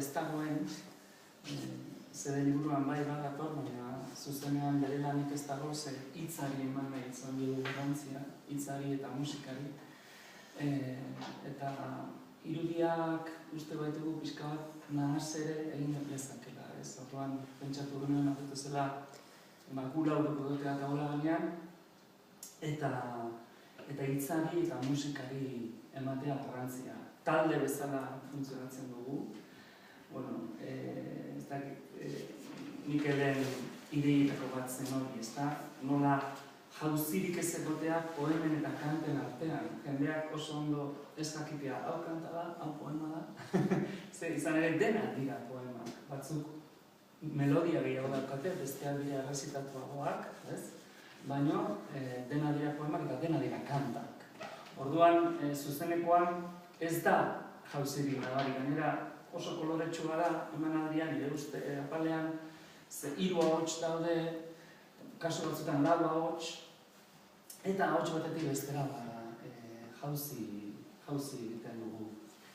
ez dagoen, zede liburuan bai badator, baina zuzenean bere lanik ez dago, ze hitzari eman nahi izan dugu garrantzia, hitzari eta musikari. Eta irudiak uste baitugu pixka bat nahaz ere egin dezakela, ez? Orduan, pentsatu genuen aurretu zela gula aurreko dotea eta hola gainean, eta hitzari eta musikari ematea garrantzia. Talde bezala funtzionatzen dugu. Bueno, ez dakit, Mikelen ideietako bat zen hori, ez da? Nola jauzirik ez egotea poemen eta kanten artean. Jendeak oso ondo ez jakitea, hau kanta da, hau poema da. Izan ere dena dira poemak. Batzuk melodia gehiago daukate, besteak dira errezitatuagoak, ez? Baina dena dira poemak eta dena dira kantak. Orduan, zuzenekoan ez da jauzirik nabari, gainera oso koloretsua da, emanaldian, nire uste apalean, ze 3 ahots daude, kasu batzutan 4 ahots, eta ahots batetik bestera jauzi egiten dugu.